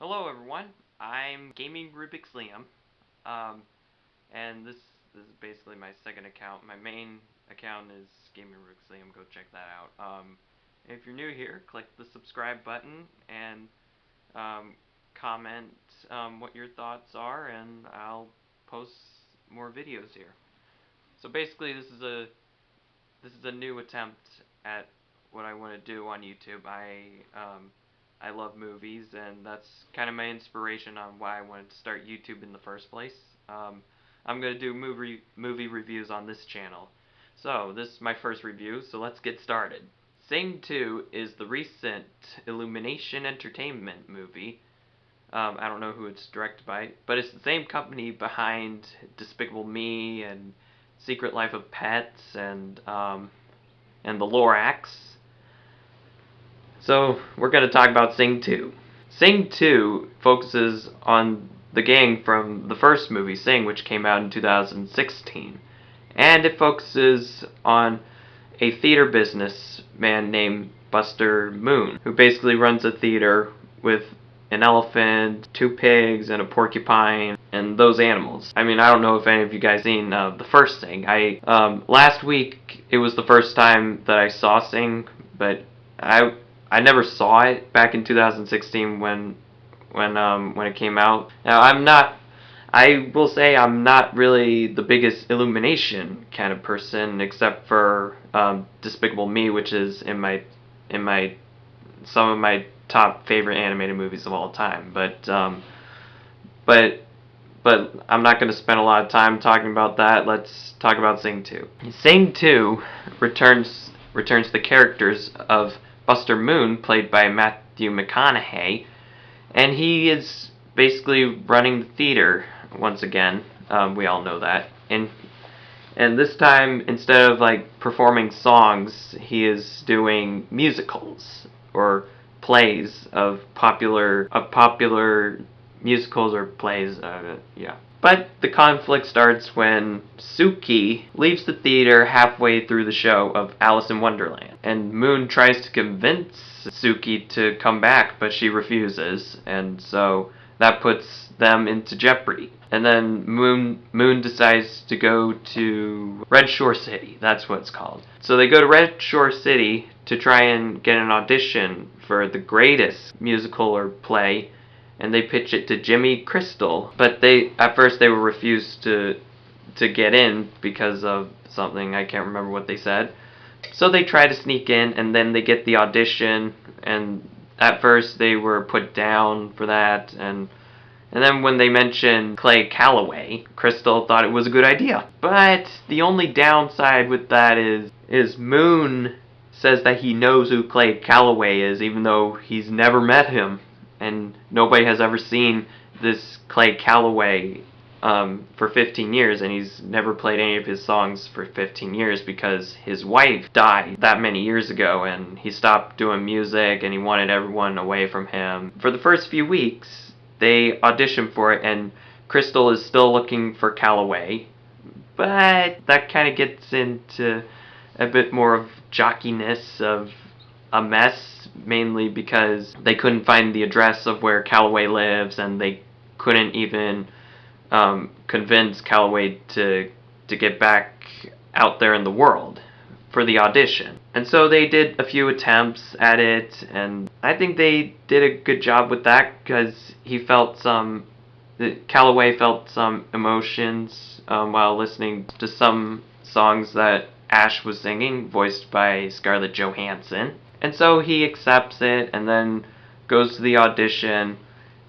Hello everyone, I'm Gaming Rubik's Liam, um, and this is basically my second account. My main account is Gaming Rubik's Liam, go check that out. If you're new here, click the subscribe button and um, comment what your thoughts are, and I'll post more videos here. So basically this is a new attempt at what I want to do on YouTube. I love movies, and that's kind of my inspiration on why I wanted to start YouTube in the first place. I'm gonna do movie reviews on this channel. So this is my first review. So let's get started. Sing 2 is the recent Illumination Entertainment movie. I don't know who it's directed by, but it's the same company behind Despicable Me and Secret Life of Pets and the Lorax. So we're going to talk about Sing 2. Sing 2 focuses on the gang from the first movie, Sing, which came out in 2016. And it focuses on a theater businessman named Buster Moon, who basically runs a theater with an elephant, two pigs, and a porcupine, and those animals. I mean, I don't know if any of you guys seen the first Sing. Last week it was the first time that I saw Sing, but I never saw it back in 2016 when it came out. Now I will say I'm not really the biggest Illumination kind of person, except for Despicable Me, which is in my some of my top favorite animated movies of all time. But I'm not going to spend a lot of time talking about that. Let's talk about Sing 2. Sing 2 returns the characters of Buster Moon, played by Matthew McConaughey, and he is basically running the theater once again. We all know that. And this time, instead of like performing songs, he is doing musicals or plays of popular musicals or plays. Yeah. But the conflict starts when Suki leaves the theater halfway through the show of Alice in Wonderland. And Moon tries to convince Suki to come back, but she refuses, and so that puts them into jeopardy. And then Moon decides to go to Red Shore City. That's what it's called. So they go to Red Shore City to try and get an audition for the greatest musical or play, and they pitch it to Jimmy Crystal, but at first they were refused to get in because of something. I can't remember what they said. So they try to sneak in, and then they get the audition, and at first they were put down for that, and then when they mentioned Clay Calloway, Crystal thought it was a good idea. But the only downside with that is Moon says that he knows who Clay Calloway is, even though he's never met him, and nobody has ever seen this Clay Calloway for 15 years, and he's never played any of his songs for 15 years because his wife died that many years ago, and he stopped doing music, and he wanted everyone away from him. For the first few weeks, they audition for it, and Crystal is still looking for Calloway, but that kind of gets into a bit more of jockiness of a mess, mainly because they couldn't find the address of where Calloway lives, and they couldn't even convince Calloway to get back out there in the world for the audition. And so they did a few attempts at it, and I think they did a good job with that because Calloway felt some emotions while listening to some songs that Ash was singing, voiced by Scarlett Johansson. And so he accepts it and then goes to the audition,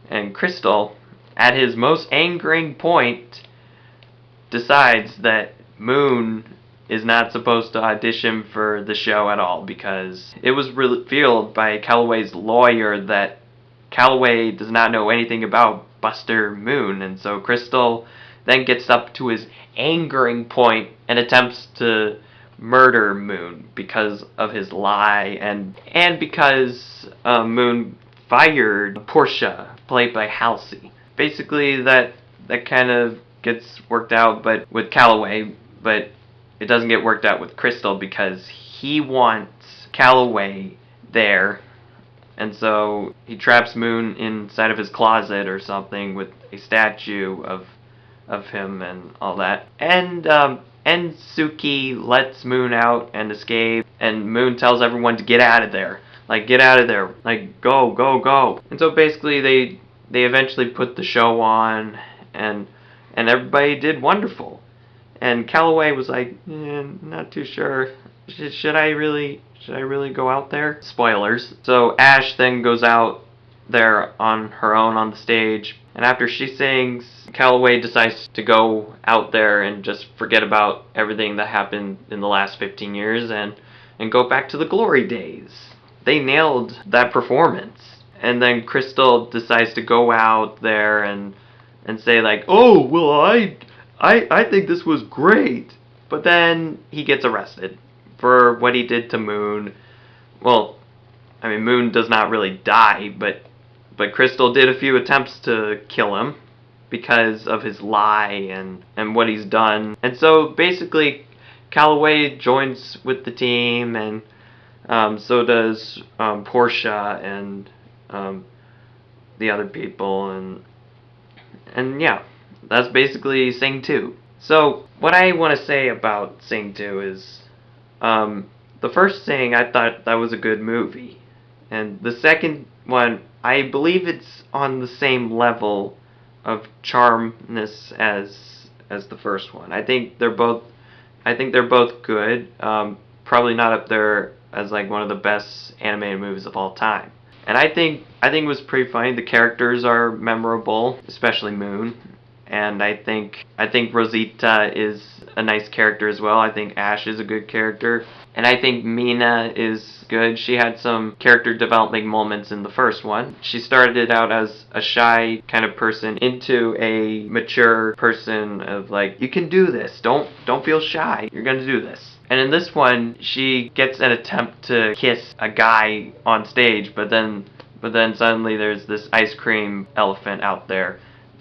and Crystal, at his most angering point, decides that Moon is not supposed to audition for the show at all because it was revealed by Calloway's lawyer that Calloway does not know anything about Buster Moon, and so Crystal then gets up to his angering point and attempts to murder Moon because of his lie and because Moon fired Portia, played by Halsey. Basically, that kind of gets worked out, but with Calloway, but it doesn't get worked out with Crystal because he wants Calloway there And so he traps Moon inside of his closet or something with a statue of him and all that. And Suki lets Moon out and escape, and Moon tells everyone to get out of there. Like, get out of there. Like, go, go, go. And so basically they eventually put the show on, and everybody did wonderful. And Calloway was like, not too sure. Should I really go out there? Spoilers. So Ash then goes out there on her own on the stage, and after she sings, Calloway decides to go out there and just forget about everything that happened in the last 15 years and go back to the glory days. They nailed that performance. And then Crystal decides to go out there and say like, oh, well, I think this was great. But then he gets arrested for what he did to Moon. Well, I mean, Moon does not really die, but Crystal did a few attempts to kill him because of his lie and what he's done. And so basically, Calloway joins with the team, and so does Portia and the other people, and yeah, that's basically Sing 2. So what I want to say about Sing 2 is, the first Sing, I thought that was a good movie, and the second one, I believe it's on the same level of charmness as the first one. I think they're both good. Probably not up there as like one of the best animated movies of all time. And I think it was pretty funny. The characters are memorable, especially Moon. And I think Rosita is a nice character as well. I think Ash is a good character. And I think Mina is good. She had some character developing moments in the first one. She started out as a shy kind of person into a mature person of like, you can do this. Don't feel shy. You're gonna do this. And in this one, she gets an attempt to kiss a guy on stage, but then suddenly there's this ice cream elephant out there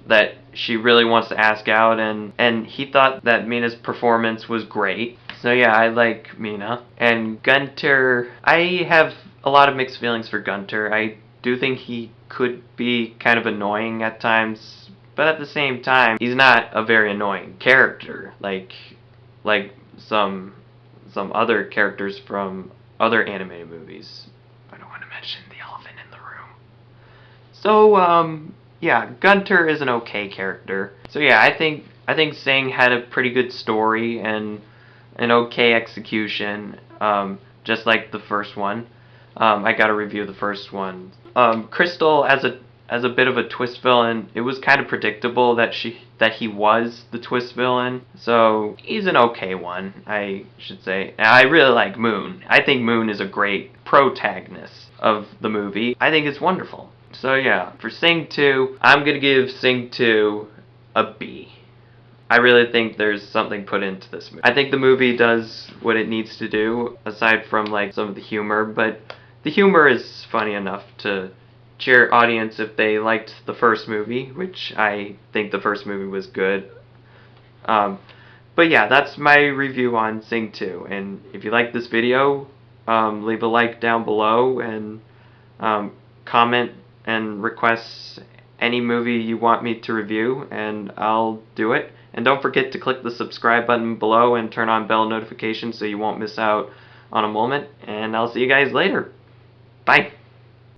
that she really wants to ask out, and he thought that Mina's performance was great. So yeah, I like Mina. And Gunter, I have a lot of mixed feelings for Gunter. I do think he could be kind of annoying at times, but at the same time, he's not a very annoying character like some other characters from other animated movies. I don't want to mention the elephant in the room. So yeah, Gunter is an okay character. So yeah, I think Sing had a pretty good story and an okay execution, just like the first one. I got to review the first one. Crystal as a bit of a twist villain, it was kind of predictable that he was the twist villain. So he's an okay one, I should say. And I really like Moon. I think Moon is a great protagonist of the movie. I think it's wonderful. So yeah, for Sing 2, I'm going to give Sing 2 a B. I really think there's something put into this movie. I think the movie does what it needs to do, aside from like some of the humor, but the humor is funny enough to cheer audience if they liked the first movie, which I think the first movie was good. But yeah, that's my review on Sing 2, and if you like this video, leave a like down below, and comment and request any movie you want me to review, and I'll do it. And don't forget to click the subscribe button below and turn on bell notifications so you won't miss out on a moment, and I'll see you guys later. Bye!